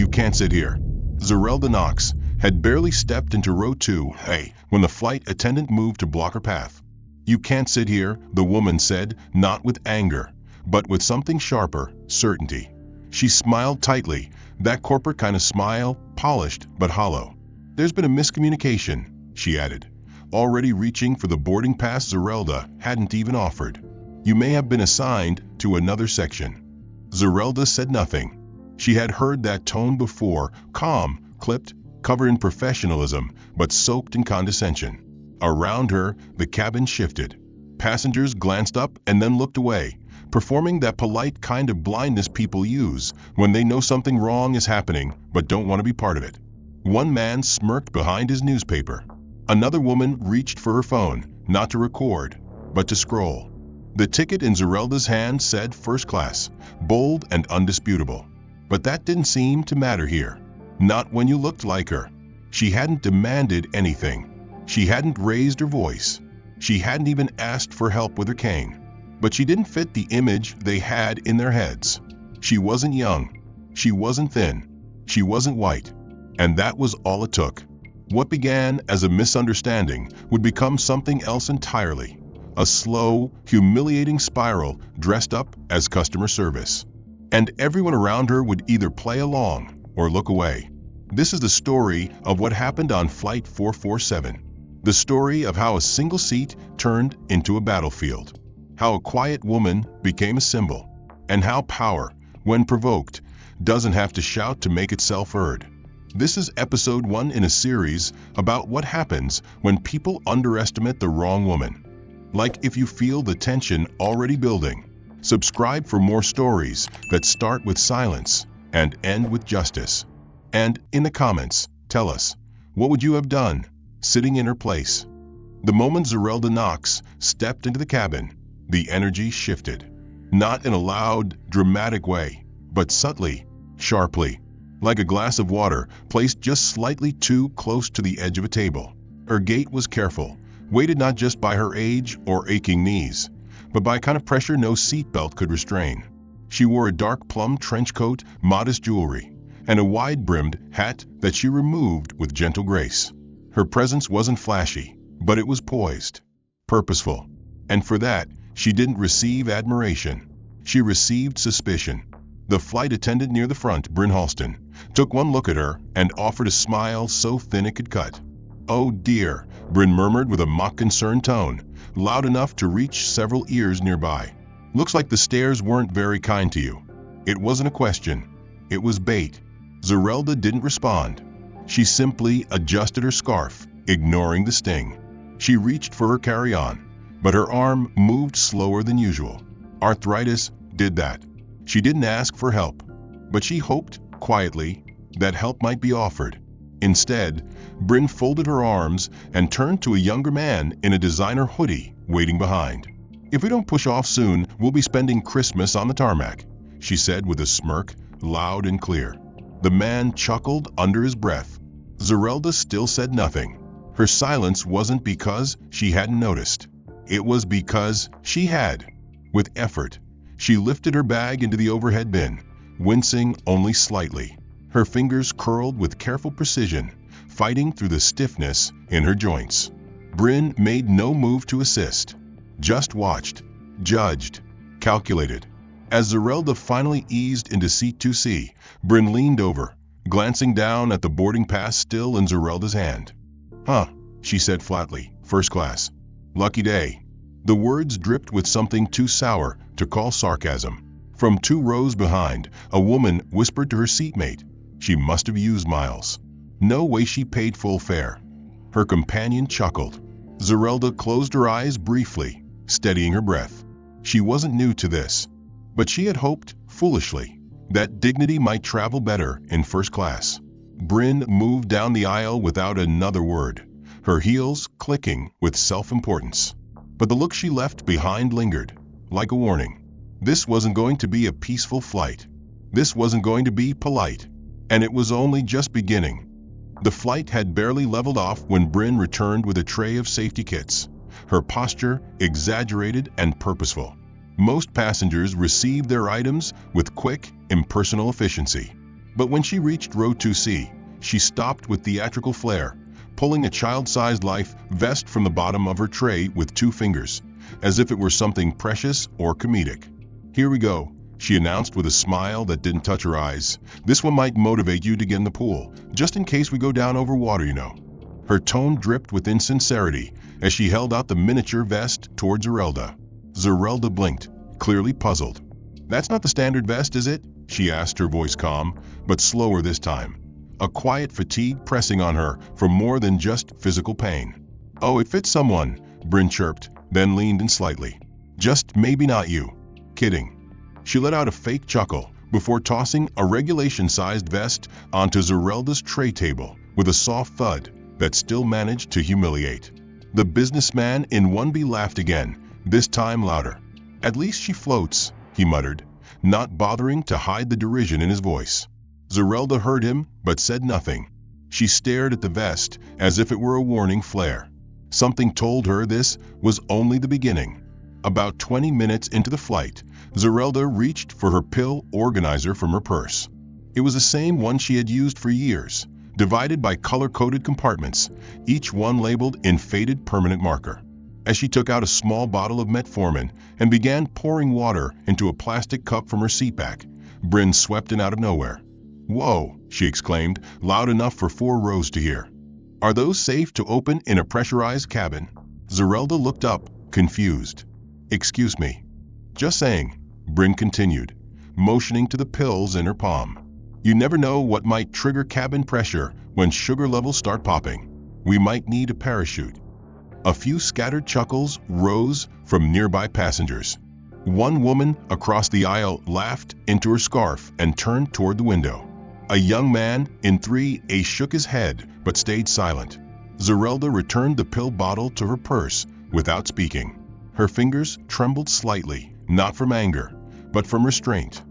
You can't sit here." Zerelda Knox had barely stepped into row 2A when the flight attendant moved to block her path. "You can't sit here," the woman said, not with anger, but with something sharper, certainty. She smiled tightly, that corporate kind of smile, polished but hollow. "There's been a miscommunication," she added, already reaching for the boarding pass Zerelda hadn't even offered. "You may have been assigned to another section." Zerelda said nothing. She had heard that tone before, calm, clipped, covered in professionalism, but soaked in condescension. Around her, the cabin shifted. Passengers glanced up and then looked away, performing that polite kind of blindness people use when they know something wrong is happening but don't want to be part of it. One man smirked behind his newspaper. Another woman reached for her phone, not to record, but to scroll. The ticket in Zerelda's hand said first class, bold and undisputable. But that didn't seem to matter here. Not when you looked like her. She hadn't demanded anything. She hadn't raised her voice. She hadn't even asked for help with her cane. But she didn't fit the image they had in their heads. She wasn't young. She wasn't thin. She wasn't white. And that was all it took. What began as a misunderstanding would become something else entirely. A slow, humiliating spiral dressed up as customer service. And everyone around her would either play along or look away. This is the story of what happened on Flight 447. The story of how a single seat turned into a battlefield. How a quiet woman became a symbol. And how power, when provoked, doesn't have to shout to make itself heard. This is episode 1 in a series about what happens when people underestimate the wrong woman. Like, if you feel the tension already building, subscribe for more stories that start with silence and end with justice. And in the comments, tell us, what would you have done, sitting in her place? The moment Zerelda Knox stepped into the cabin, the energy shifted. Not in a loud, dramatic way, but subtly, sharply, like a glass of water placed just slightly too close to the edge of a table. Her gait was careful, weighted not just by her age or aching knees, but by a kind of pressure no seatbelt could restrain. She wore a dark plum trench coat, modest jewelry, and a wide-brimmed hat that she removed with gentle grace. Her presence wasn't flashy, but it was poised, purposeful. And for that, she didn't receive admiration. She received suspicion. The flight attendant near the front, Bryn Halston, took one look at her and offered a smile so thin it could cut. "Oh dear," Bryn murmured with a mock-concerned tone, loud enough to reach several ears nearby. "Looks like the stairs weren't very kind to you." It wasn't a question. It was bait. Zerelda didn't respond. She simply adjusted her scarf, ignoring the sting. She reached for her carry-on, but her arm moved slower than usual. Arthritis did that. She didn't ask for help, but she hoped, quietly, that help might be offered. Instead, Bryn folded her arms and turned to a younger man in a designer hoodie waiting behind. "If we don't push off soon, we'll be spending Christmas on the tarmac," she said with a smirk, loud and clear. The man chuckled under his breath. Zerelda still said nothing. Her silence wasn't because she hadn't noticed. It was because she had. With effort, she lifted her bag into the overhead bin, wincing only slightly. Her fingers curled with careful precision, fighting through the stiffness in her joints. Bryn made no move to assist. Just watched, judged, calculated. As Zerelda finally eased into seat 2C, Bryn leaned over, glancing down at the boarding pass still in Zerelda's hand. "Huh," she said flatly, "first class. Lucky day." The words dripped with something too sour to call sarcasm. From 2 rows behind, a woman whispered to her seatmate. She must have used miles. No way she paid full fare. Her companion chuckled. Zerelda closed her eyes briefly, steadying her breath. She wasn't new to this, but she had hoped, foolishly, that dignity might travel better in first class. Bryn moved down the aisle without another word, her heels clicking with self-importance. But the look she left behind lingered, like a warning. This wasn't going to be a peaceful flight. This wasn't going to be polite. And it was only just beginning. The flight had barely leveled off when Bryn returned with a tray of safety kits, her posture exaggerated and purposeful. Most passengers received their items with quick, impersonal efficiency. But when she reached row 2C, she stopped with theatrical flair, pulling a child-sized life vest from the bottom of her tray with 2 fingers, as if it were something precious or comedic. "Here we go," she announced with a smile that didn't touch her eyes. "This one might motivate you to get in the pool, just in case we go down over water, you know." Her tone dripped with insincerity as she held out the miniature vest toward Zerelda. Zerelda blinked, clearly puzzled. "That's not the standard vest, is it?" she asked, her voice calm, but slower this time, a quiet fatigue pressing on her for more than just physical pain. "Oh, it fits someone," Bryn chirped, then leaned in slightly. "Just maybe not you. Kidding." She let out a fake chuckle before tossing a regulation-sized vest onto Zerelda's tray table with a soft thud that still managed to humiliate. The businessman in 1B laughed again, this time louder. "At least she floats," he muttered, not bothering to hide the derision in his voice. Zerelda heard him, but said nothing. She stared at the vest as if it were a warning flare. Something told her this was only the beginning. About 20 minutes into the flight, Zerelda reached for her pill organizer from her purse. It was the same one she had used for years, divided by color-coded compartments, each one labeled in faded permanent marker. As she took out a small bottle of metformin and began pouring water into a plastic cup from her seatback, Bryn swept in out of nowhere. "Whoa," she exclaimed, loud enough for 4 rows to hear. "Are those safe to open in a pressurized cabin?" Zerelda looked up, confused. "Excuse me." "Just saying," Bryn continued, motioning to the pills in her palm. "You never know what might trigger cabin pressure when sugar levels start popping. We might need a parachute." A few scattered chuckles rose from nearby passengers. One woman across the aisle laughed into her scarf and turned toward the window. A young man in 3A shook his head but stayed silent. Zerelda returned the pill bottle to her purse without speaking. Her fingers trembled slightly, not from anger, but from restraint.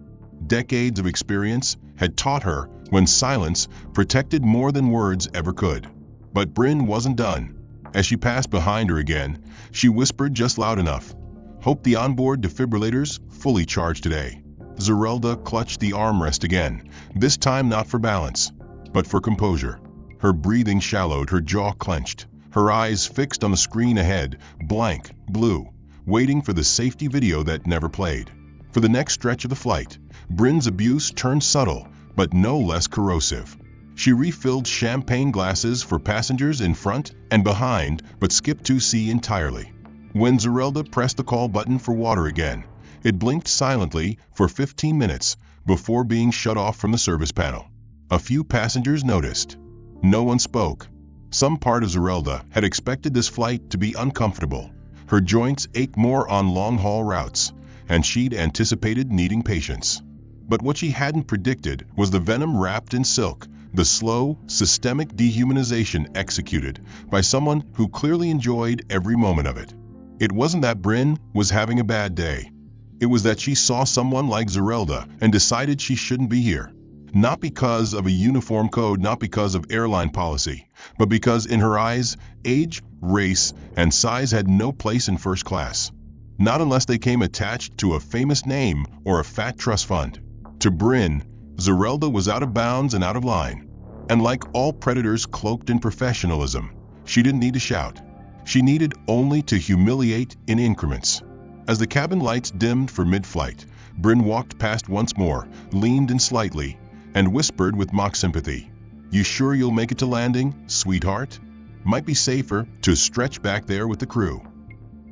Decades of experience had taught her when silence protected more than words ever could. But Bryn wasn't done. As she passed behind her again, she whispered just loud enough, "Hope the onboard defibrillator's fully charged today." Zerelda clutched the armrest again, this time not for balance, but for composure. Her breathing shallowed, her jaw clenched, her eyes fixed on the screen ahead, blank, blue, waiting for the safety video that never played. For the next stretch of the flight, Bryn's abuse turned subtle, but no less corrosive. She refilled champagne glasses for passengers in front and behind, but skipped 2C entirely. When Zerelda pressed the call button for water again, it blinked silently for 15 minutes before being shut off from the service panel. A few passengers noticed. No one spoke. Some part of Zerelda had expected this flight to be uncomfortable. Her joints ached more on long-haul routes, and she'd anticipated needing patience. But what she hadn't predicted was the venom wrapped in silk, the slow, systemic dehumanization executed by someone who clearly enjoyed every moment of it. It wasn't that Bryn was having a bad day. It was that she saw someone like Zerelda and decided she shouldn't be here. Not because of a uniform code, not because of airline policy, but because in her eyes, age, race, and size had no place in first class. Not unless they came attached to a famous name or a fat trust fund. To Bryn, Zerelda was out of bounds and out of line. And like all predators cloaked in professionalism, she didn't need to shout. She needed only to humiliate in increments. As the cabin lights dimmed for mid-flight, Bryn walked past once more, leaned in slightly, and whispered with mock sympathy, "You sure you'll make it to landing, sweetheart? Might be safer to stretch back there with the crew."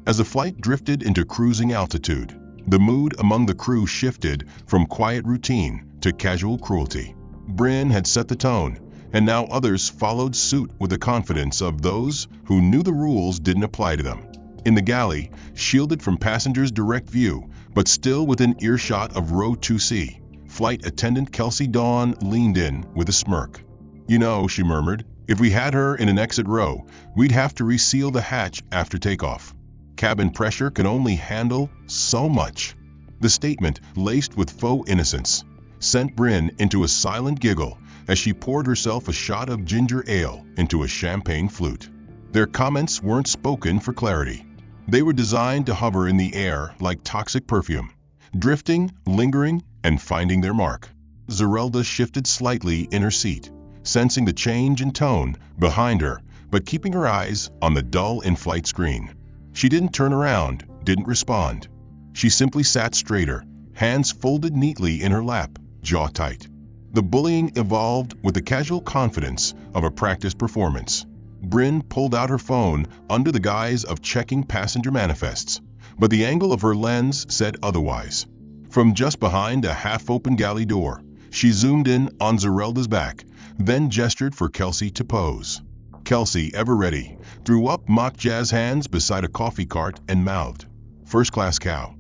As the flight drifted into cruising altitude, the mood among the crew shifted from quiet routine to casual cruelty. Bryn had set the tone, and now others followed suit with the confidence of those who knew the rules didn't apply to them. In the galley, shielded from passengers' direct view, but still within earshot of row 2C, Flight Attendant Kelsey Dawn leaned in with a smirk. "You know," she murmured, "if we had her in an exit row, we'd have to reseal the hatch after takeoff. Cabin pressure can only handle so much." The statement, laced with faux innocence, sent Bryn into a silent giggle as she poured herself a shot of ginger ale into a champagne flute. Their comments weren't spoken for clarity. They were designed to hover in the air like toxic perfume, drifting, lingering, and finding their mark. Zerelda shifted slightly in her seat, sensing the change in tone behind her, but keeping her eyes on the dull in-flight screen. She didn't turn around, didn't respond. She simply sat straighter, hands folded neatly in her lap, jaw tight. The bullying evolved with the casual confidence of a practiced performance. Bryn pulled out her phone under the guise of checking passenger manifests, but the angle of her lens said otherwise. From just behind a half-open galley door, she zoomed in on Zerelda's back, then gestured for Kelsey to pose. Kelsey, ever ready, threw up mock jazz hands beside a coffee cart and mouthed, "First-class cow."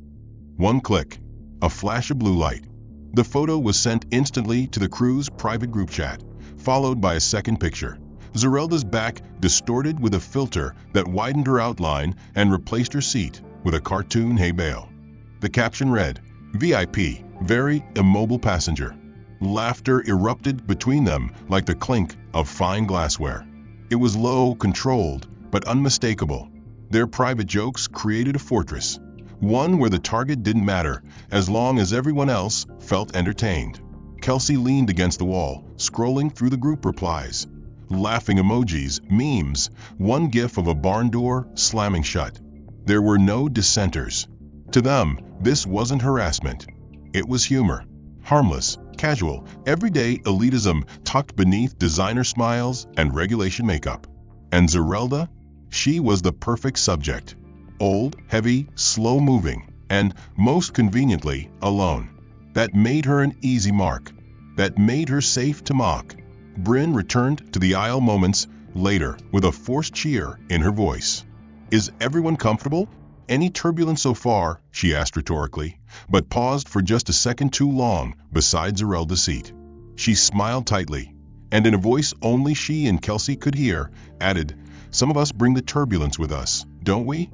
One click, a flash of blue light. The photo was sent instantly to the crew's private group chat, followed by a second picture. Zerelda's back distorted with a filter that widened her outline and replaced her seat with a cartoon hay bale. The caption read, "VIP, very immobile passenger." Laughter erupted between them like the clink of fine glassware. It was low, controlled, but unmistakable. Their private jokes created a fortress, one where the target didn't matter as long as everyone else felt entertained. Kelsey leaned against the wall, scrolling through the group replies. Laughing emojis, memes, one gif of a barn door slamming shut. There were no dissenters. To them, this wasn't harassment. It was humor. Harmless, casual, everyday elitism tucked beneath designer smiles and regulation makeup. And Zerelda? She was the perfect subject. Old, heavy, slow-moving, and, most conveniently, alone. That made her an easy mark. That made her safe to mock. Bryn returned to the aisle moments later with a forced cheer in her voice. "Is everyone comfortable? Any turbulence so far?" she asked rhetorically, but paused for just a second too long beside Zerelda's seat. She smiled tightly, and in a voice only she and Kelsey could hear, added, "Some of us bring the turbulence with us, don't we?"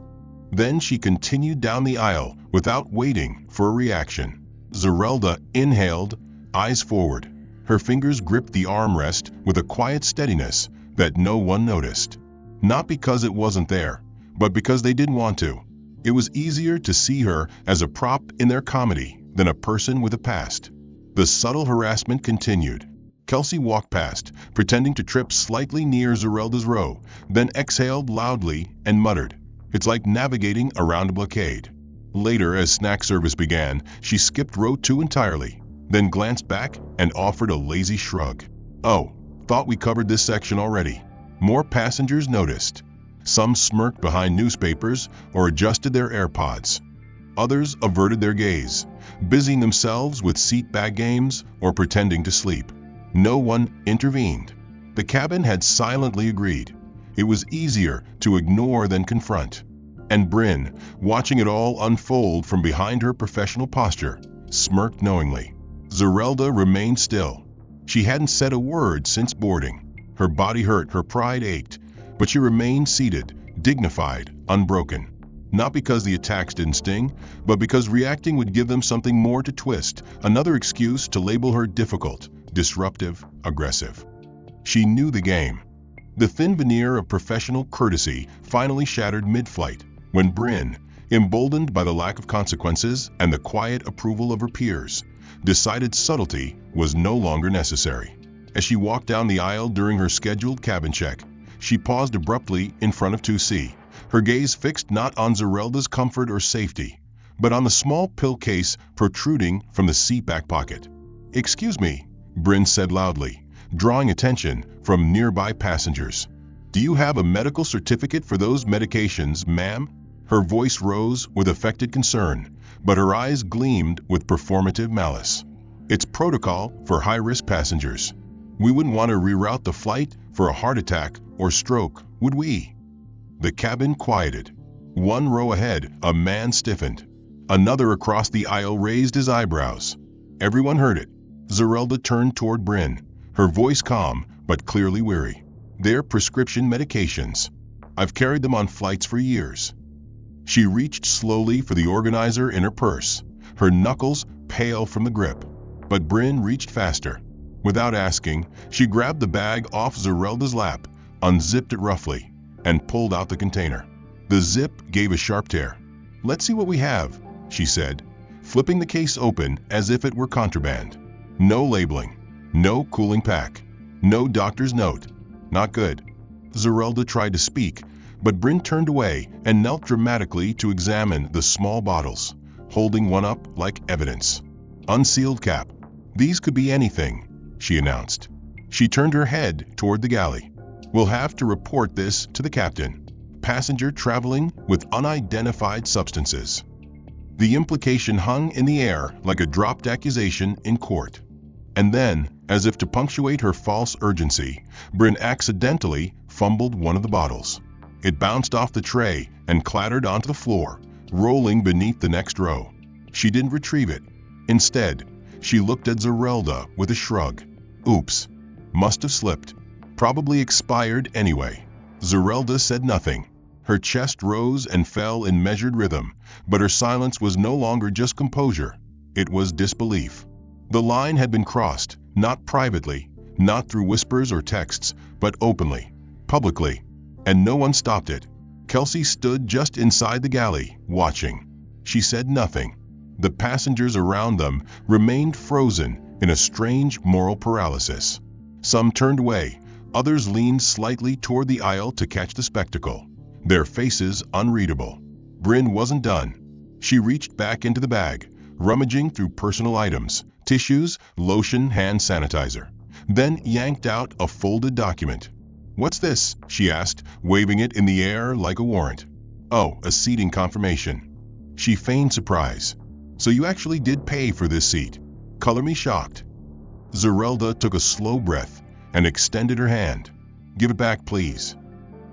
Then she continued down the aisle without waiting for a reaction. Zerelda inhaled, eyes forward. Her fingers gripped the armrest with a quiet steadiness that no one noticed. Not because it wasn't there, but because they didn't want to. It was easier to see her as a prop in their comedy than a person with a past. The subtle harassment continued. Kelsey walked past, pretending to trip slightly near Zerelda's row, then exhaled loudly and muttered, "It's like navigating around a blockade." Later, as snack service began, she skipped row 2 entirely, then glanced back and offered a lazy shrug. "Oh, thought we covered this section already." More passengers noticed. Some smirked behind newspapers or adjusted their AirPods. Others averted their gaze, busying themselves with seat bag games or pretending to sleep. No one intervened. The cabin had silently agreed. It was easier to ignore than confront. And Bryn, watching it all unfold from behind her professional posture, smirked knowingly. Zerelda remained still. She hadn't said a word since boarding. Her body hurt, her pride ached, but she remained seated, dignified, unbroken. Not because the attacks didn't sting, but because reacting would give them something more to twist, another excuse to label her difficult, disruptive, aggressive. She knew the game. The thin veneer of professional courtesy finally shattered mid-flight, when Bryn, emboldened by the lack of consequences and the quiet approval of her peers, decided subtlety was no longer necessary. As she walked down the aisle during her scheduled cabin check, she paused abruptly in front of 2C, her gaze fixed not on Zerelda's comfort or safety, but on the small pill case protruding from the seat back pocket. "Excuse me," Bryn said loudly, drawing attention from nearby passengers. "Do you have a medical certificate for those medications, ma'am?" Her voice rose with affected concern, but her eyes gleamed with performative malice. "It's protocol for high-risk passengers. We wouldn't want to reroute the flight for a heart attack or stroke, would we?" The cabin quieted. One row ahead, a man stiffened. Another across the aisle raised his eyebrows. Everyone heard it. Zerelda turned toward Bryn, her voice calm but clearly weary. "They're prescription medications. I've carried them on flights for years." She reached slowly for the organizer in her purse, her knuckles pale from the grip. But Bryn reached faster. Without asking, she grabbed the bag off Zerelda's lap, unzipped it roughly, and pulled out the container. The zip gave a sharp tear. "Let's see what we have," she said, flipping the case open as if it were contraband. No labeling, no cooling pack, no doctor's note. Not good. Zerelda tried to speak, but Bryn turned away and knelt dramatically to examine the small bottles, holding one up like evidence. Unsealed cap. These could be anything, she announced. She turned her head toward the galley. We'll have to report this to the captain. Passenger traveling with unidentified substances. The implication hung in the air like a dropped accusation in court. And then, as if to punctuate her false urgency, Bryn accidentally fumbled one of the bottles. It bounced off the tray and clattered onto the floor, rolling beneath the next row. She didn't retrieve it. Instead, she looked at Zerelda with a shrug. Oops. Must have slipped. Probably expired anyway. Zerelda said nothing. Her chest rose and fell in measured rhythm, but her silence was no longer just composure. It was disbelief. The line had been crossed, not privately, not through whispers or texts, but openly, publicly, and no one stopped it. Kelsey stood just inside the galley, watching. She said nothing. The passengers around them remained frozen in a strange moral paralysis. Some turned away, others leaned slightly toward the aisle to catch the spectacle, their faces unreadable. Bryn wasn't done. She reached back into the bag, rummaging through personal items, tissues, lotion, hand sanitizer, then yanked out a folded document. What's this? She asked, waving it in the air like a warrant. Oh, a seating confirmation. She feigned surprise. So you actually did pay for this seat. Color me shocked. Zerelda took a slow breath and extended her hand. Give it back, please.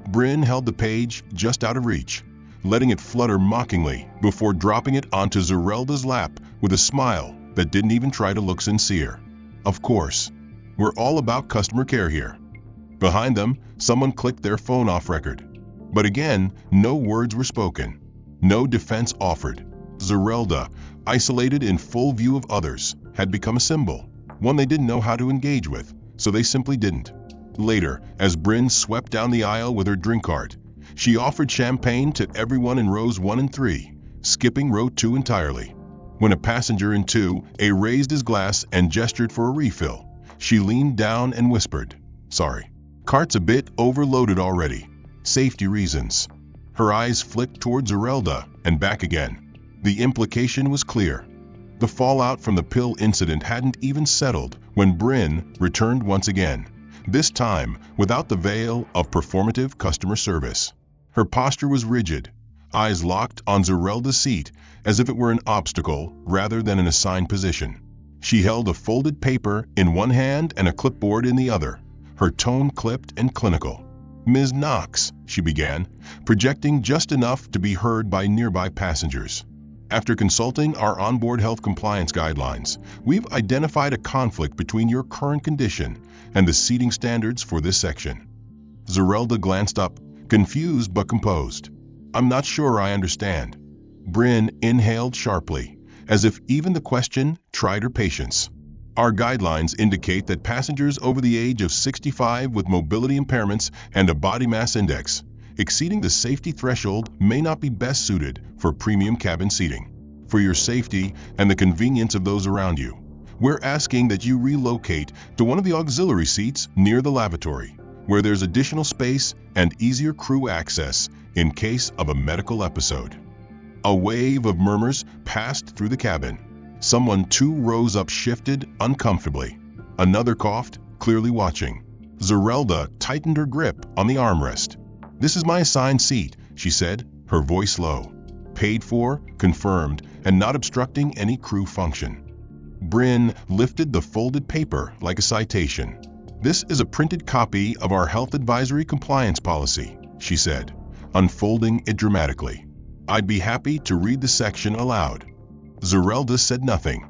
Bryn held the page just out of reach, letting it flutter mockingly before dropping it onto Zerelda's lap with a smile that didn't even try to look sincere. Of course. We're all about customer care here. Behind them, someone clicked their phone off record. But again, no words were spoken. No defense offered. Zerelda, isolated in full view of others, had become a symbol, one they didn't know how to engage with, so they simply didn't. Later, as Bryn swept down the aisle with her drink cart, she offered champagne to everyone in rows 1 and 3, skipping row 2 entirely. When a passenger in 2A raised his glass and gestured for a refill, she leaned down and whispered, "Sorry. Cart's a bit overloaded already. Safety reasons." Her eyes flicked towards Zerelda and back again. The implication was clear. The fallout from the pill incident hadn't even settled when Bryn returned once again, this time without the veil of performative customer service. Her posture was rigid, eyes locked on Zerelda's seat as if it were an obstacle rather than an assigned position. She held a folded paper in one hand and a clipboard in the other, her tone clipped and clinical. "Ms. Knox," she began, projecting just enough to be heard by nearby passengers. "After consulting our onboard health compliance guidelines, we've identified a conflict between your current condition and the seating standards for this section." Zerelda glanced up, confused but composed. "I'm not sure I understand." Bryn inhaled sharply, as if even the question tried her patience. "Our guidelines indicate that passengers over the age of 65 with mobility impairments and a body mass index exceeding the safety threshold may not be best suited for premium cabin seating. For your safety and the convenience of those around you, we're asking that you relocate to one of the auxiliary seats near the lavatory, where there's additional space and easier crew access in case of a medical episode." A wave of murmurs passed through the cabin. Someone 2 rows up shifted uncomfortably. Another coughed, clearly watching. Zerelda tightened her grip on the armrest. "This is my assigned seat," she said, her voice low. "Paid for, confirmed, and not obstructing any crew function." Bryn lifted the folded paper like a citation. "This is a printed copy of our health advisory compliance policy," she said, unfolding it dramatically. "I'd be happy to read the section aloud." Zerelda said nothing.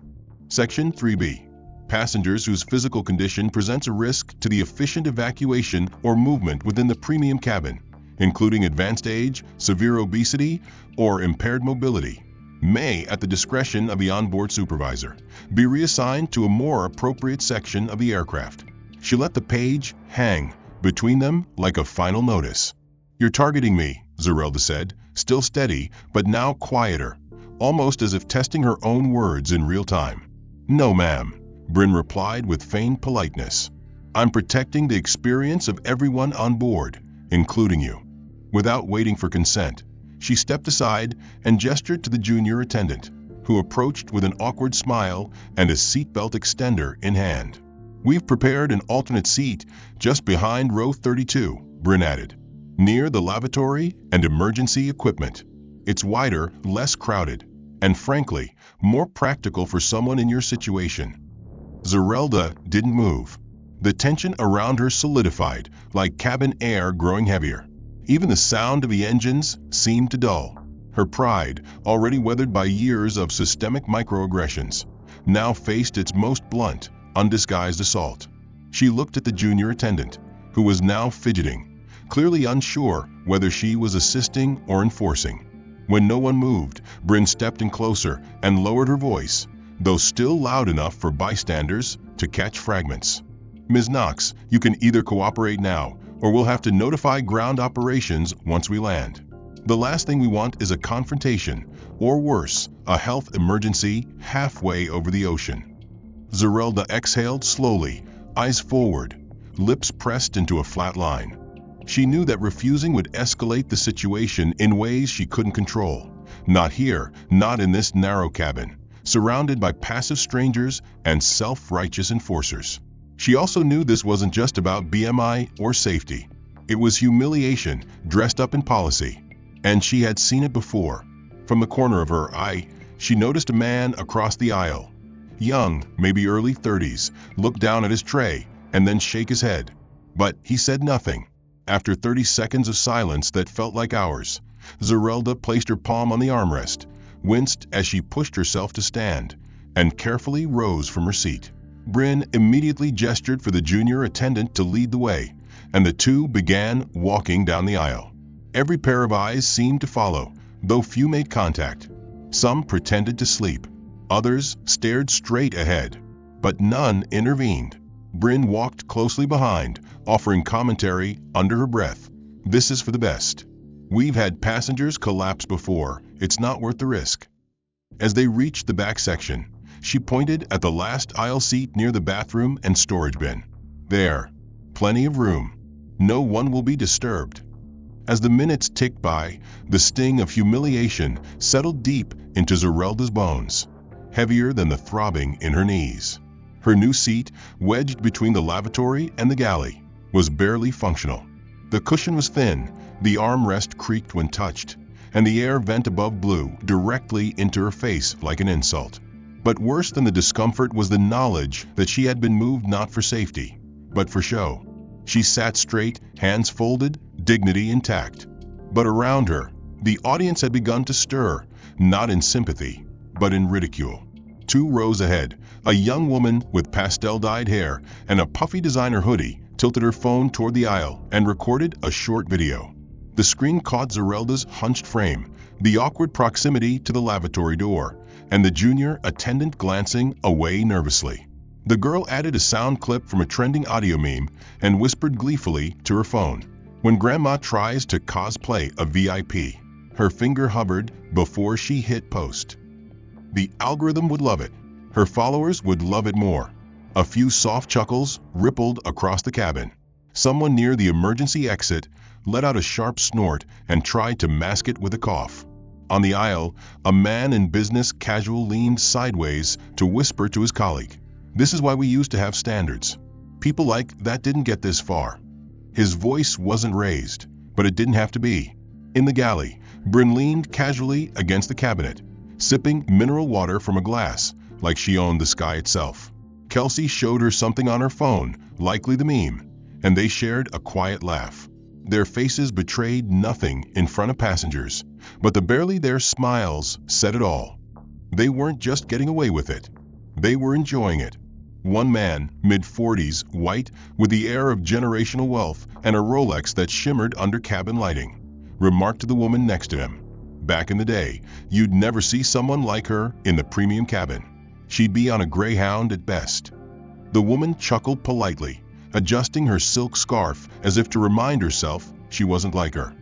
Section 3B. Passengers whose physical condition presents a risk to the efficient evacuation or movement within the premium cabin, including advanced age, severe obesity, or impaired mobility, may, at the discretion of the onboard supervisor, be reassigned to a more appropriate section of the aircraft. She let the page hang between them like a final notice. "You're targeting me," Zerelda said, still steady, but now quieter, almost as if testing her own words in real time. "No, ma'am." Bryn replied with feigned politeness. "I'm protecting the experience of everyone on board, including you." Without waiting for consent, she stepped aside and gestured to the junior attendant, who approached with an awkward smile and a seatbelt extender in hand. "We've prepared an alternate seat just behind row 32, Bryn added, "near the lavatory and emergency equipment. It's wider, less crowded, and frankly, more practical for someone in your situation." Zerelda didn't move. The tension around her solidified, like cabin air growing heavier. Even the sound of the engines seemed to dull. Her pride, already weathered by years of systemic microaggressions, now faced its most blunt, undisguised assault. She looked at the junior attendant, who was now fidgeting, clearly unsure whether she was assisting or enforcing. When no one moved, Bryn stepped in closer and lowered her voice, though still loud enough for bystanders to catch fragments. "Ms. Knox, you can either cooperate now, or we'll have to notify ground operations once we land. The last thing we want is a confrontation, or worse, a health emergency halfway over the ocean." Zerelda exhaled slowly, eyes forward, lips pressed into a flat line. She knew that refusing would escalate the situation in ways she couldn't control. Not here, not in this narrow cabin, surrounded by passive strangers and self-righteous enforcers. She also knew this wasn't just about BMI or safety. It was humiliation dressed up in policy. And she had seen it before. From the corner of her eye, she noticed a man across the aisle. Young, maybe early 30s, look down at his tray and then shake his head. But he said nothing. After 30 seconds of silence that felt like hours, Zerelda placed her palm on the armrest, winced as she pushed herself to stand, and carefully rose from her seat. Bryn immediately gestured for the junior attendant to lead the way, and the two began walking down the aisle. Every pair of eyes seemed to follow, though few made contact. Some pretended to sleep. Others stared straight ahead, but none intervened. Bryn walked closely behind, offering commentary under her breath. "This is for the best. We've had passengers collapse before. It's not worth the risk." As they reached the back section, she pointed at the last aisle seat near the bathroom and storage bin. "There. Plenty of room. No one will be disturbed." As the minutes ticked by, the sting of humiliation settled deep into Zerelda's bones, heavier than the throbbing in her knees. Her new seat, wedged between the lavatory and the galley, was barely functional. The cushion was thin, the armrest creaked when touched, and the air vent above blew directly into her face like an insult. But worse than the discomfort was the knowledge that she had been moved not for safety, but for show. She sat straight, hands folded, dignity intact. But around her, the audience had begun to stir, not in sympathy, but in ridicule. 2 rows ahead, a young woman with pastel-dyed hair and a puffy designer hoodie tilted her phone toward the aisle and recorded a short video. The screen caught Zerelda's hunched frame, the awkward proximity to the lavatory door, and the junior attendant glancing away nervously. The girl added a sound clip from a trending audio meme and whispered gleefully to her phone, "When Grandma tries to cosplay a VIP." Her finger hovered before she hit post. The algorithm would love it. Her followers would love it more. A few soft chuckles rippled across the cabin. Someone near the emergency exit let out a sharp snort and tried to mask it with a cough. On the aisle, a man in business casual leaned sideways to whisper to his colleague, "This is why we used to have standards. People like that didn't get this far." His voice wasn't raised, but it didn't have to be. In the galley, Bryn leaned casually against the cabinet, sipping mineral water from a glass, like she owned the sky itself. Kelsey showed her something on her phone, likely the meme, and they shared a quiet laugh. Their faces betrayed nothing in front of passengers, but the barely there smiles said it all. They weren't just getting away with it. They were enjoying it. One man, mid-40s, white, with the air of generational wealth and a Rolex that shimmered under cabin lighting, remarked to the woman next to him, "Back in the day, you'd never see someone like her in the premium cabin. She'd be on a Greyhound at best." The woman chuckled politely, adjusting her silk scarf as if to remind herself she wasn't like her.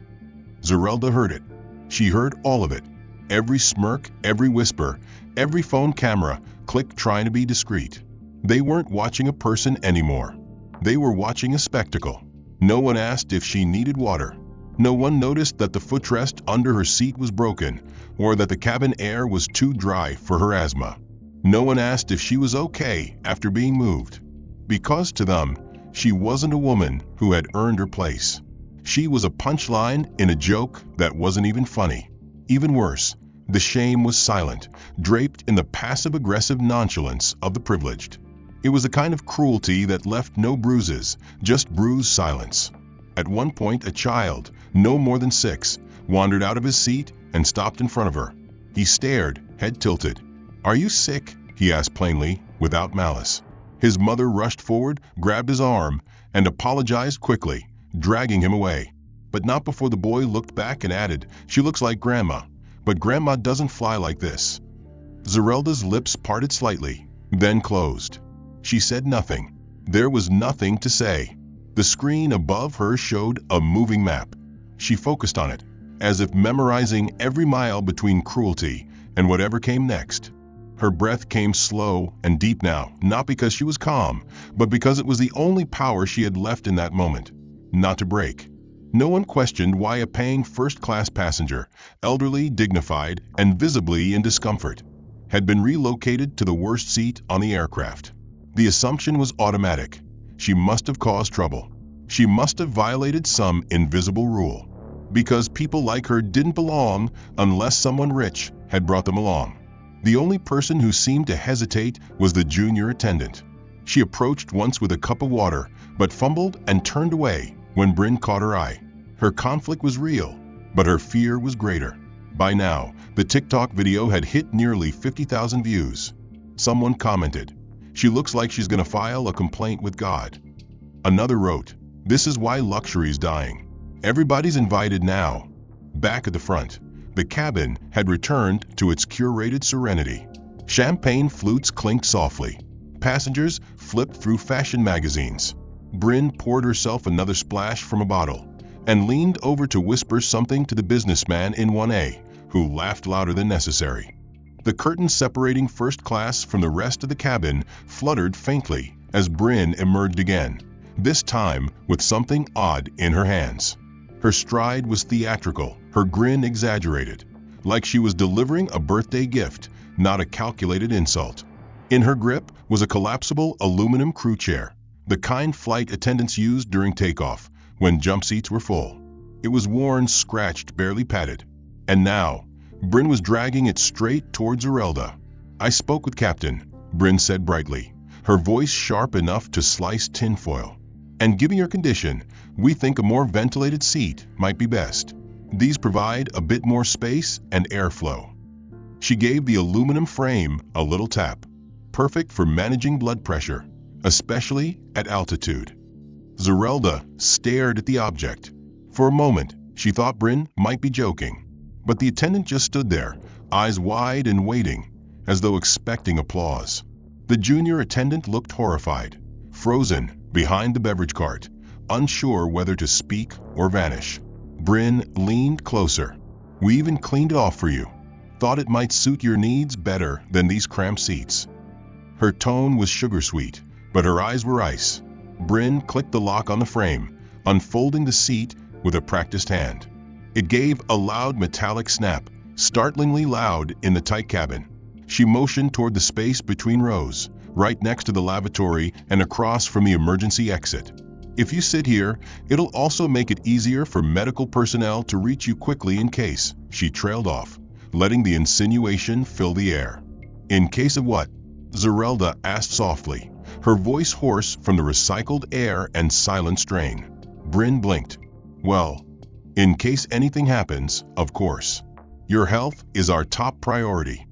Zerelda heard it. She heard all of it. Every smirk, every whisper, every phone camera click trying to be discreet. They weren't watching a person anymore. They were watching a spectacle. No one asked if she needed water. No one noticed that the footrest under her seat was broken, or that the cabin air was too dry for her asthma. No one asked if she was okay after being moved. Because to them, she wasn't a woman who had earned her place. She was a punchline in a joke that wasn't even funny. Even worse, the shame was silent, draped in the passive-aggressive nonchalance of the privileged. It was a kind of cruelty that left no bruises, just bruised silence. At one point, a child, no more than 6, wandered out of his seat and stopped in front of her. He stared, head tilted. "Are you sick?" he asked plainly, without malice. His mother rushed forward, grabbed his arm, and apologized quickly, dragging him away. But not before the boy looked back and added, "She looks like Grandma, but Grandma doesn't fly like this." Zerelda's lips parted slightly, then closed. She said nothing. There was nothing to say. The screen above her showed a moving map. She focused on it, as if memorizing every mile between cruelty and whatever came next. Her breath came slow and deep now, not because she was calm, but because it was the only power she had left in that moment, not to break. No one questioned why a paying first-class passenger, elderly, dignified, and visibly in discomfort, had been relocated to the worst seat on the aircraft. The assumption was automatic. She must have caused trouble. She must have violated some invisible rule. Because people like her didn't belong unless someone rich had brought them along. The only person who seemed to hesitate was the junior attendant. She approached once with a cup of water, but fumbled and turned away when Bryn caught her eye. Her conflict was real, but her fear was greater. By now, the TikTok video had hit nearly 50,000 views. Someone commented, "She looks like she's gonna file a complaint with God." Another wrote, "This is why luxury's dying. Everybody's invited now." Back at the front, the cabin had returned to its curated serenity. Champagne flutes clinked softly. Passengers flipped through fashion magazines. Bryn poured herself another splash from a bottle and leaned over to whisper something to the businessman in 1A, who laughed louder than necessary. The curtain separating first class from the rest of the cabin fluttered faintly as Bryn emerged again, this time with something odd in her hands. Her stride was theatrical, her grin exaggerated, like she was delivering a birthday gift, not a calculated insult. In her grip was a collapsible aluminum crew chair, the kind flight attendants used during takeoff, when jump seats were full. It was worn, scratched, barely padded. And now, Bryn was dragging it straight towards Zerelda. "I spoke with Captain," Bryn said brightly, her voice sharp enough to slice tinfoil. "And given your condition, we think a more ventilated seat might be best. These provide a bit more space and airflow." She gave the aluminum frame a little tap, perfect for managing blood pressure, especially at altitude. Zerelda stared at the object. For a moment, she thought Bryn might be joking, but the attendant just stood there, eyes wide and waiting, as though expecting applause. The junior attendant looked horrified, frozen behind the beverage cart, unsure whether to speak or vanish. Bryn leaned closer. "We even cleaned it off for you. Thought it might suit your needs better than these cramped seats." Her tone was sugar-sweet, but her eyes were ice. Bryn clicked the lock on the frame, unfolding the seat with a practiced hand. It gave a loud metallic snap, startlingly loud in the tight cabin. She motioned toward the space between rows, right next to the lavatory and across from the emergency exit. "If you sit here, it'll also make it easier for medical personnel to reach you quickly in case," she trailed off, letting the insinuation fill the air. "In case of what?" Zerelda asked softly, her voice hoarse from the recycled air and silent strain. Bryn blinked. "Well, in case anything happens, of course. Your health is our top priority."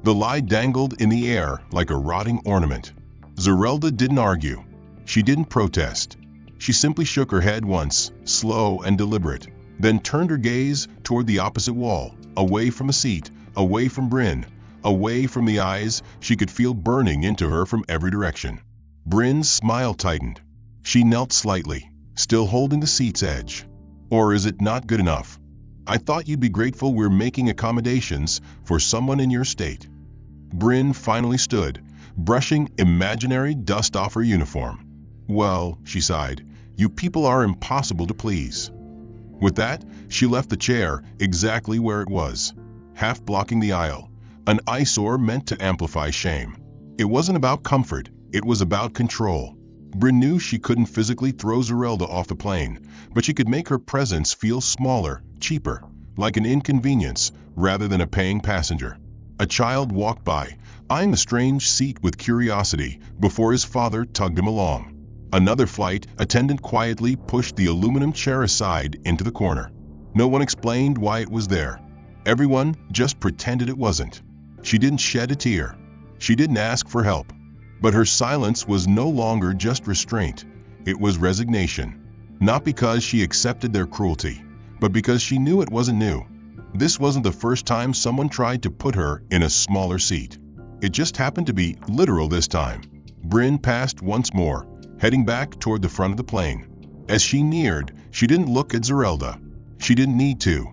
The lie dangled in the air like a rotting ornament. Zerelda didn't argue. She didn't protest. She simply shook her head once, slow and deliberate, then turned her gaze toward the opposite wall, away from the seat, away from Bryn, away from the eyes she could feel burning into her from every direction. Bryn's smile tightened. She knelt slightly, still holding the seat's edge. "Or is it not good enough? I thought you'd be grateful we're making accommodations for someone in your state." Bryn finally stood, brushing imaginary dust off her uniform. "Well," she sighed, "you people are impossible to please." With that, she left the chair exactly where it was, half blocking the aisle, an eyesore meant to amplify shame. It wasn't about comfort, it was about control. Bryn knew she couldn't physically throw Zerelda off the plane, but she could make her presence feel smaller, cheaper, like an inconvenience rather than a paying passenger. A child walked by, eyeing the strange seat with curiosity before his father tugged him along. Another flight attendant quietly pushed the aluminum chair aside into the corner. No one explained why it was there. Everyone just pretended it wasn't. She didn't shed a tear. She didn't ask for help. But her silence was no longer just restraint. It was resignation. Not because she accepted their cruelty, but because she knew it wasn't new. This wasn't the first time someone tried to put her in a smaller seat. It just happened to be literal this time. Bryn passed once more, heading back toward the front of the plane. As she neared, she didn't look at Zerelda. She didn't need to.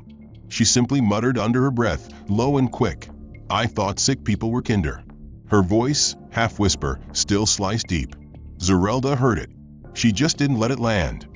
She simply muttered under her breath, low and quick, "I thought sick people were kinder." Her voice, half whisper, still sliced deep. Zerelda heard it. She just didn't let it land.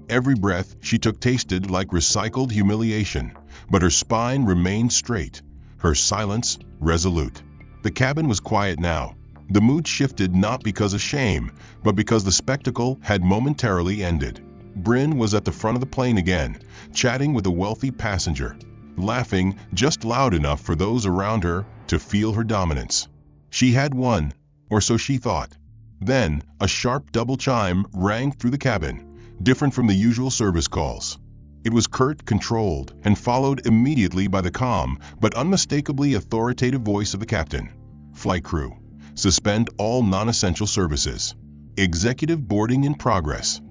Every breath she took tasted like recycled humiliation, but her spine remained straight, her silence resolute. The cabin was quiet now. The mood shifted not because of shame, but because the spectacle had momentarily ended. Bryn was at the front of the plane again, chatting with a wealthy passenger, laughing just loud enough for those around her to feel her dominance. She had won, or so she thought. Then, a sharp double chime rang through the cabin, different from the usual service calls. It was curt, controlled, and followed immediately by the calm but unmistakably authoritative voice of the captain. "Flight crew, suspend all non-essential services. Executive boarding in progress."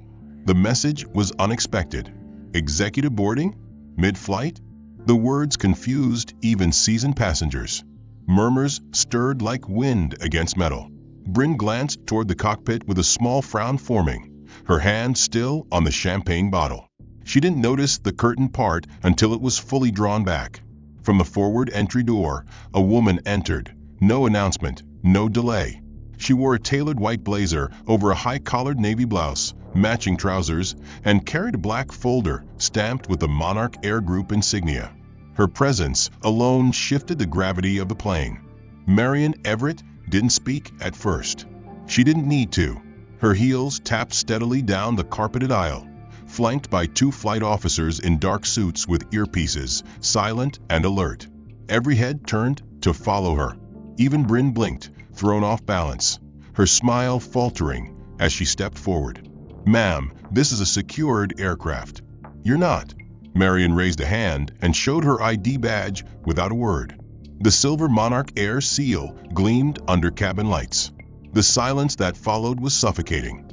The message was unexpected. Executive boarding? Mid-flight? The words confused even seasoned passengers. Murmurs stirred like wind against metal. Bryn glanced toward the cockpit with a small frown forming, her hand still on the champagne bottle. She didn't notice the curtain part until it was fully drawn back. From the forward entry door, a woman entered. No announcement, no delay. She wore a tailored white blazer over a high-collared navy blouse, matching trousers, and carried a black folder stamped with the Monarch Air Group insignia. Her presence alone shifted the gravity of the plane. Marion Everett didn't speak at first. She didn't need to. Her heels tapped steadily down the carpeted aisle, flanked by two flight officers in dark suits with earpieces, silent and alert. Every head turned to follow her. Even Bryn blinked, thrown off balance, her smile faltering as she stepped forward. "Ma'am, this is a secured aircraft." "You're not." Marion raised a hand and showed her ID badge without a word. The silver Monarch Air seal gleamed under cabin lights. The silence that followed was suffocating.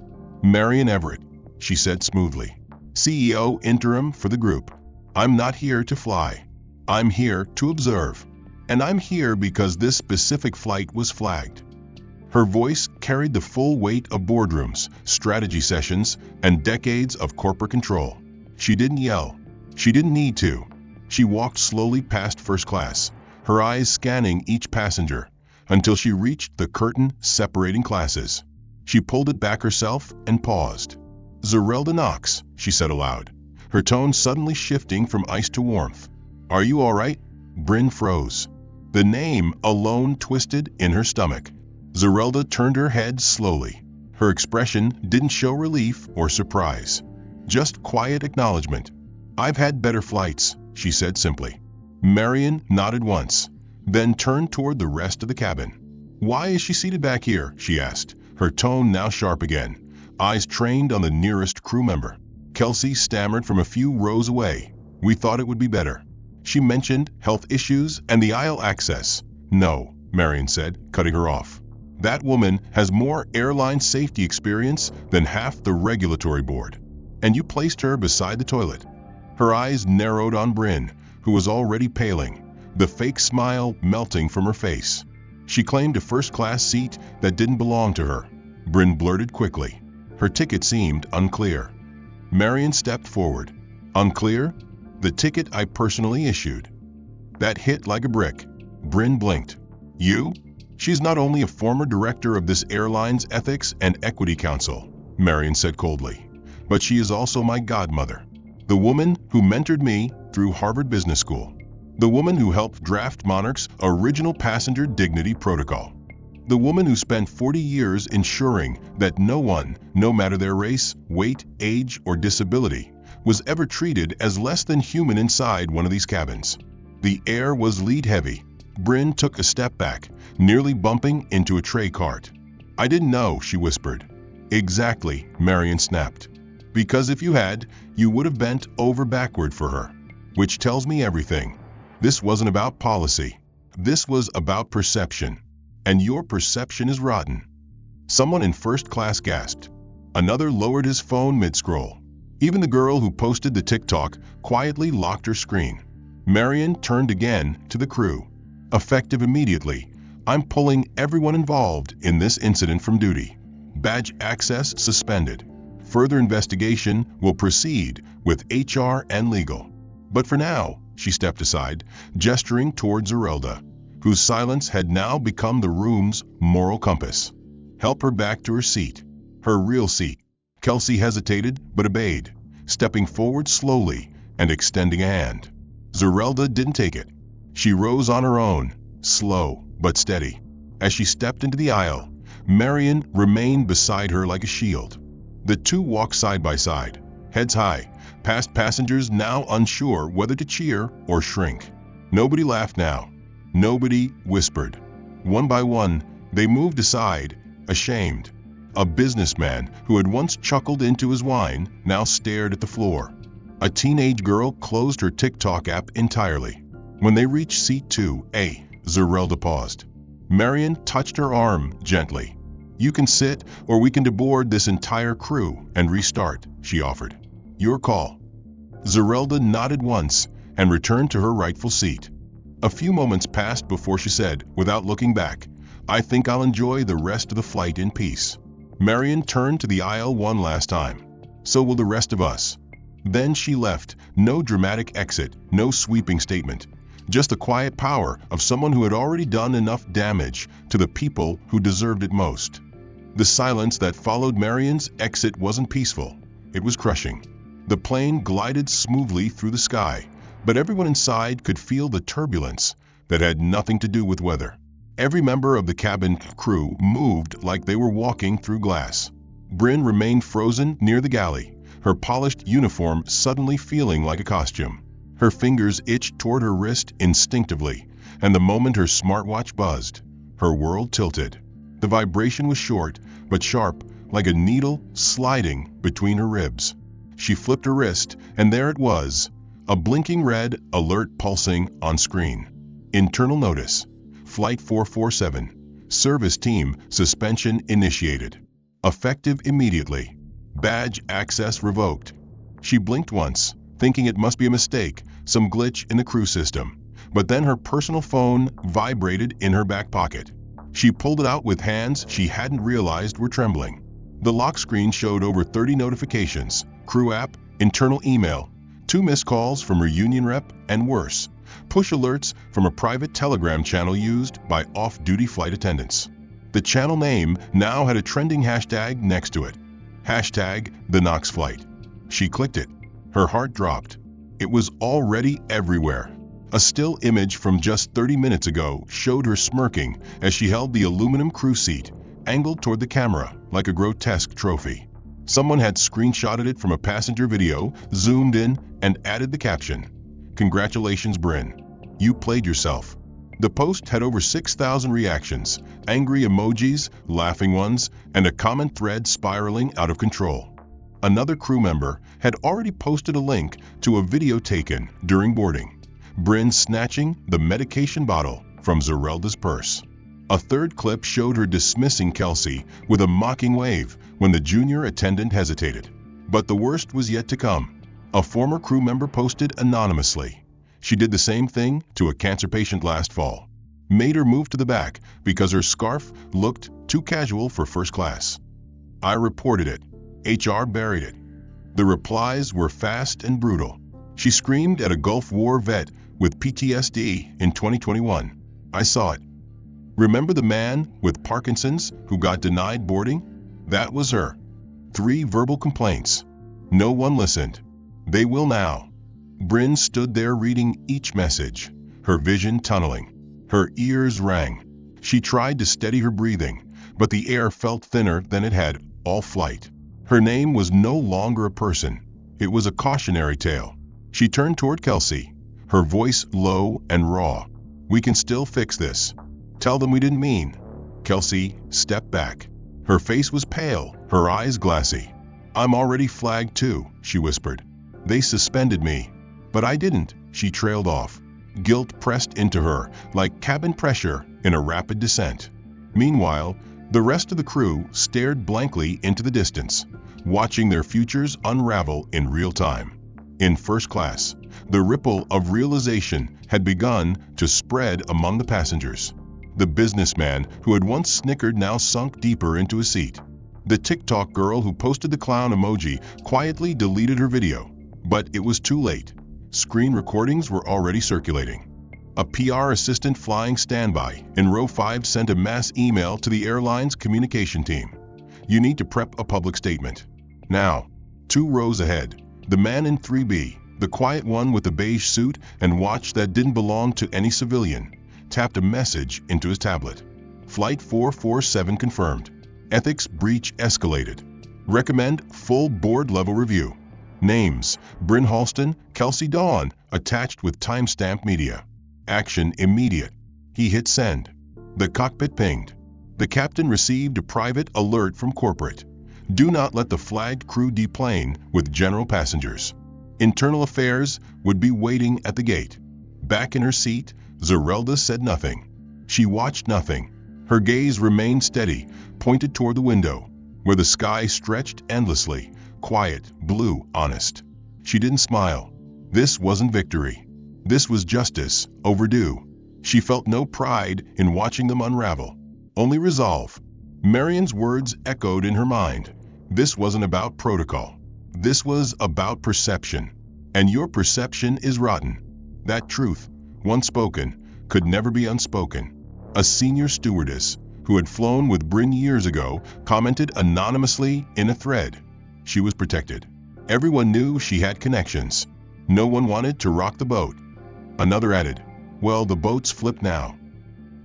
"Marion Everett," she said smoothly, "CEO interim for the group. I'm not here to fly. I'm here to observe. And I'm here because this specific flight was flagged." Her voice carried the full weight of boardrooms, strategy sessions, and decades of corporate control. She didn't yell. She didn't need to. She walked slowly past first class, her eyes scanning each passenger, until she reached the curtain separating classes. She pulled it back herself and paused. "Zerelda Knox," she said aloud, her tone suddenly shifting from ice to warmth. "Are you all right?" Bryn froze. The name alone twisted in her stomach. Zerelda turned her head slowly. Her expression didn't show relief or surprise, just quiet acknowledgement. "I've had better flights," she said simply. Marion nodded once, then turned toward the rest of the cabin. "Why is she seated back here?" she asked, her tone now sharp again, eyes trained on the nearest crew member. Kelsey stammered from a few rows away. "We thought it would be better." She mentioned health issues and the aisle access. "No," Marion said, cutting her off. "That woman has more airline safety experience than half the regulatory board. And you placed her beside the toilet." Her eyes narrowed on Bryn, who was already paling, the fake smile melting from her face. "She claimed a first-class seat that didn't belong to her," Bryn blurted quickly. Her ticket seemed unclear. Marion stepped forward. "Unclear? The ticket I personally issued." That hit like a brick. Bryn blinked. "You?" She's not only a former director of this airline's Ethics and Equity Council, Marion said coldly, but she is also my godmother. The woman who mentored me through Harvard Business School. The woman who helped draft Monarch's original passenger dignity protocol. The woman who spent 40 years ensuring that no one, no matter their race, weight, age, or disability, was ever treated as less than human inside one of these cabins. The air was lead-heavy. Bryn took a step back, nearly bumping into a tray cart. I didn't know, she whispered. Exactly, Marion snapped. Because if you had, you would have bent over backward for her. Which tells me everything. This wasn't about policy. This was about perception. And your perception is rotten. Someone in first class gasped. Another lowered his phone mid-scroll. Even the girl who posted the TikTok quietly locked her screen. Marion turned again to the crew. Effective immediately, I'm pulling everyone involved in this incident from duty. Badge access suspended. Further investigation will proceed with HR and legal. But for now, she stepped aside, gesturing towards Zerelda, whose silence had now become the room's moral compass. Help her back to her seat. Her real seat. Kelsey hesitated but obeyed, stepping forward slowly and extending a hand. Zerelda didn't take it. She rose on her own, slow but steady. As she stepped into the aisle, Marion remained beside her like a shield. The two walked side by side, heads high, past passengers now unsure whether to cheer or shrink. Nobody laughed now. Nobody whispered. One by one, they moved aside, ashamed. A businessman who had once chuckled into his wine now stared at the floor. A teenage girl closed her TikTok app entirely. When they reached seat 2A, Zerelda paused. Marion touched her arm gently. You can sit, or we can deboard this entire crew and restart, she offered. Your call. Zerelda nodded once and returned to her rightful seat. A few moments passed before she said, without looking back, I think I'll enjoy the rest of the flight in peace. Marion turned to the aisle one last time. So will the rest of us. Then she left, no dramatic exit, no sweeping statement. Just the quiet power of someone who had already done enough damage to the people who deserved it most. The silence that followed Marion's exit wasn't peaceful. It was crushing. The plane glided smoothly through the sky, but everyone inside could feel the turbulence that had nothing to do with weather. Every member of the cabin crew moved like they were walking through glass. Bryn remained frozen near the galley, her polished uniform suddenly feeling like a costume. Her fingers itched toward her wrist instinctively, and the moment her smartwatch buzzed, her world tilted. The vibration was short, but sharp, like a needle sliding between her ribs. She flipped her wrist, and there it was, a blinking red alert pulsing on screen. Internal notice. Flight 447. Service team suspension initiated. Effective immediately. Badge access revoked. She blinked once, thinking it must be a mistake, some glitch in the crew system. But then her personal phone vibrated in her back pocket. She pulled it out with hands she hadn't realized were trembling. The lock screen showed over 30 notifications, crew app, internal email, 2 missed calls from her union rep, and worse, push alerts from a private Telegram channel used by off-duty flight attendants. The channel name now had a trending hashtag next to it. Hashtag the Knox flight. She clicked it. Her heart dropped. It was already everywhere. A still image from just 30 minutes ago showed her smirking as she held the aluminum crew seat, angled toward the camera like a grotesque trophy. Someone had screenshotted it from a passenger video, zoomed in, and added the caption, "Congratulations, Bryn. You played yourself." The post had over 6,000 reactions, angry emojis, laughing ones, and a comment thread spiraling out of control. Another crew member had already posted a link to a video taken during boarding. Bryn snatching the medication bottle from Zerelda's purse. A third clip showed her dismissing Kelsey with a mocking wave when the junior attendant hesitated. But the worst was yet to come. A former crew member posted anonymously. She did the same thing to a cancer patient last fall. Made her move to the back because her scarf looked too casual for first class. I reported it. HR buried it. The replies were fast and brutal. She screamed at a Gulf War vet with PTSD in 2021. I saw it. Remember the man with Parkinson's who got denied boarding? That was her. 3 verbal complaints. No one listened. They will now. Bryn stood there reading each message, her vision tunneling. Her ears rang. She tried to steady her breathing, but the air felt thinner than it had all flight. Her name was no longer a person. It was a cautionary tale. She turned toward Kelsey, her voice low and raw. "We can still fix this. Tell them we didn't mean." Kelsey stepped back. Her face was pale, her eyes glassy. "I'm already flagged too," she whispered. "They suspended me." "But I didn't," she trailed off. Guilt pressed into her like cabin pressure in a rapid descent. Meanwhile, the rest of the crew stared blankly into the distance, watching their futures unravel in real time. In first class, the ripple of realization had begun to spread among the passengers. The businessman who had once snickered now sunk deeper into his seat. The TikTok girl who posted the clown emoji quietly deleted her video, but it was too late. Screen recordings were already circulating. A PR assistant flying standby in row 5 sent a mass email to the airline's communication team. "You need to prep a public statement. Now." 2 rows ahead, the man in 3B, the quiet one with the beige suit and watch that didn't belong to any civilian, tapped a message into his tablet. "Flight 447 confirmed. Ethics breach escalated. Recommend full board level review. Names: Bryn Halston, Kelsey Dawn," attached with timestamp media. "Action immediate." He hit send. The cockpit pinged. The captain received a private alert from corporate. "Do not let the flagged crew deplane with general passengers." Internal affairs would be waiting at the gate. Back in her seat, Zerelda said nothing. She watched nothing. Her gaze remained steady, pointed toward the window, where the sky stretched endlessly, quiet, blue, honest. She didn't smile. This wasn't victory. This was justice, overdue. She felt no pride in watching them unravel, only resolve. Marion's words echoed in her mind. This wasn't about protocol. This was about perception. And your perception is rotten. That truth, once spoken, could never be unspoken. A senior stewardess, who had flown with Bryn years ago, commented anonymously in a thread. She was protected. Everyone knew she had connections. No one wanted to rock the boat. Another added, "Well, the boat's flipped now."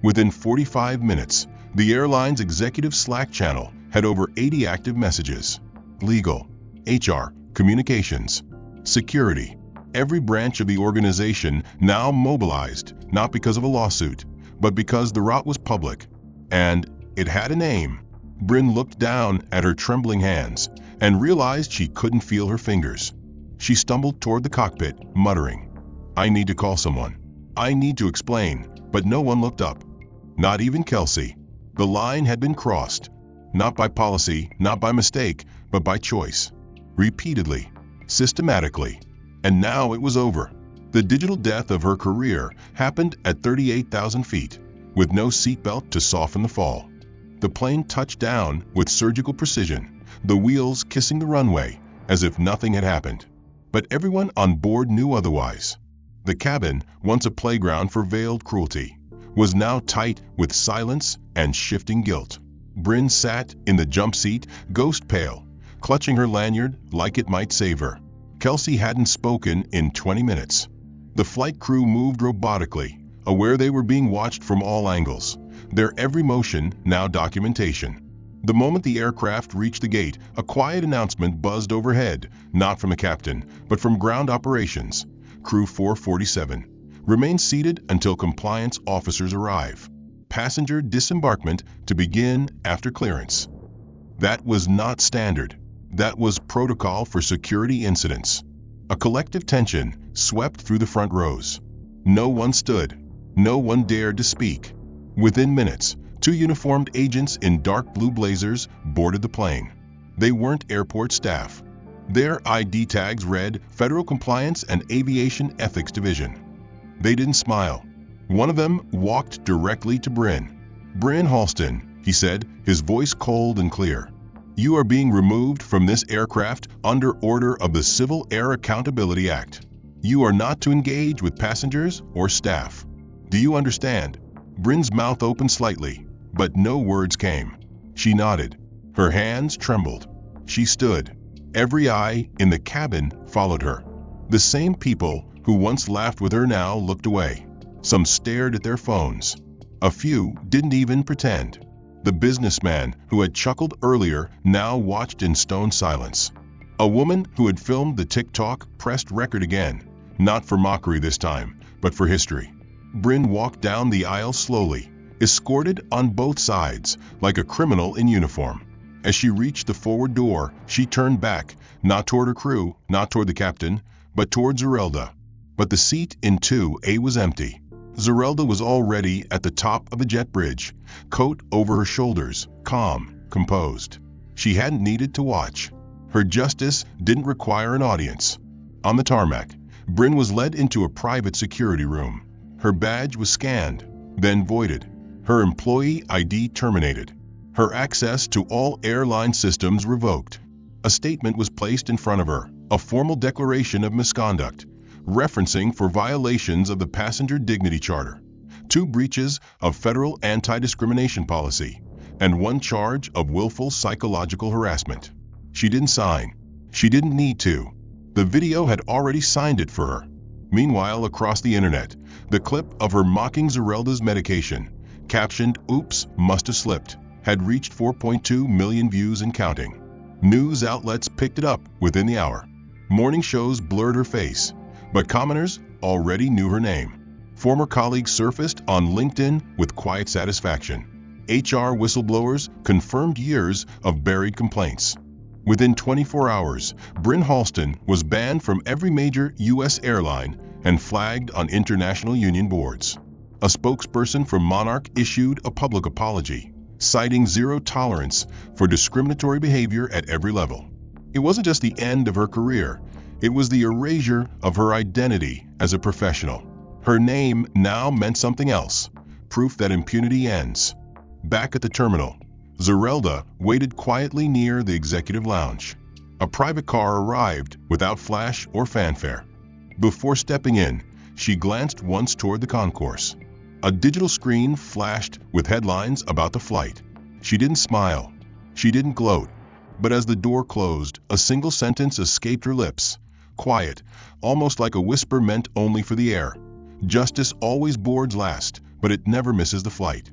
Within 45 minutes, the airline's executive Slack channel had over 80 active messages. Legal, HR, communications, security. Every branch of the organization now mobilized, not because of a lawsuit, but because the rot was public. And it had a name. Bryn looked down at her trembling hands and realized she couldn't feel her fingers. She stumbled toward the cockpit, muttering, "I need to call someone. I need to explain," but no one looked up. Not even Kelsey. The line had been crossed. Not by policy, not by mistake, but by choice. Repeatedly. Systematically. And now it was over. The digital death of her career happened at 38,000 feet, with no seatbelt to soften the fall. The plane touched down with surgical precision, the wheels kissing the runway, as if nothing had happened. But everyone on board knew otherwise. The cabin, once a playground for veiled cruelty, was now tight with silence and shifting guilt. Bryn sat in the jump seat, ghost pale, clutching her lanyard like it might save her. Kelsey hadn't spoken in 20 minutes. The flight crew moved robotically, aware they were being watched from all angles, their every motion now documentation. The moment the aircraft reached the gate, a quiet announcement buzzed overhead, not from the captain, but from ground operations. Crew 447. Remain seated until compliance officers arrive. Passenger disembarkment to begin after clearance. That was not standard. That was protocol for security incidents. A collective tension swept through the front rows. No one stood. No one dared to speak. Within minutes, 2 uniformed agents in dark blue blazers boarded the plane. They weren't airport staff. Their ID tags read Federal Compliance and Aviation Ethics Division. They didn't smile. One of them walked directly to Bryn. "Bryn Halston," he said, his voice cold and clear. "You are being removed from this aircraft under order of the Civil Air Accountability Act. You are not to engage with passengers or staff. Do you understand?" Bryn's mouth opened slightly, but no words came. She nodded. Her hands trembled. She stood. Every eye in the cabin followed her. The same people who once laughed with her now looked away. Some stared at their phones. A few didn't even pretend. The businessman who had chuckled earlier now watched in stone silence. A woman who had filmed the TikTok pressed record again, not for mockery this time, but for history. Bryn walked down the aisle slowly, escorted on both sides like a criminal in uniform. As she reached the forward door, she turned back, not toward her crew, not toward the captain, but toward Zerelda. But the seat in 2A was empty. Zerelda was already at the top of the jet bridge, coat over her shoulders, calm, composed. She hadn't needed to watch. Her justice didn't require an audience. On the tarmac, Bryn was led into a private security room. Her badge was scanned, then voided. Her employee ID terminated. Her access to all airline systems revoked. A statement was placed in front of her, a formal declaration of misconduct, referencing for violations of the Passenger Dignity Charter, 2 breaches of federal anti-discrimination policy, and 1 charge of willful psychological harassment. She didn't sign. She didn't need to. The video had already signed it for her. Meanwhile, across the internet, the clip of her mocking Zerelda's medication, captioned "Oops, must have slipped," had reached 4.2 million views and counting. News outlets picked it up within the hour. Morning shows blurred her face, but commoners already knew her name. Former colleagues surfaced on LinkedIn with quiet satisfaction. HR whistleblowers confirmed years of buried complaints. Within 24 hours, Bryn Halston was banned from every major U.S. airline and flagged on international union boards. A spokesperson for Monarch issued a public apology, citing zero tolerance for discriminatory behavior at every level. It wasn't just the end of her career, it was the erasure of her identity as a professional. Her name now meant something else, proof that impunity ends. Back at the terminal, Zerelda waited quietly near the executive lounge. A private car arrived without flash or fanfare. Before stepping in, she glanced once toward the concourse. A digital screen flashed with headlines about the flight. She didn't smile. She didn't gloat. But as the door closed, a single sentence escaped her lips. Quiet, almost like a whisper meant only for the air. Justice always boards last, but it never misses the flight.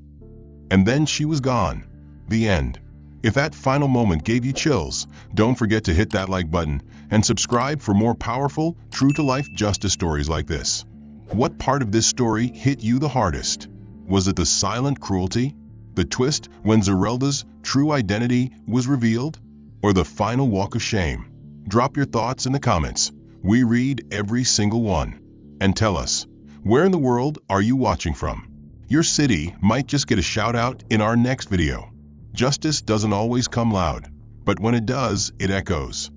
And then she was gone. The end. If that final moment gave you chills, don't forget to hit that like button and subscribe for more powerful, true-to-life justice stories like this. What part of this story hit you the hardest? Was it the silent cruelty? The twist when Zerelda's true identity was revealed? Or the final walk of shame? Drop your thoughts in the comments. We read every single one. And tell us, where in the world are you watching from? Your city might just get a shout out in our next video. Justice doesn't always come loud, but when it does, it echoes.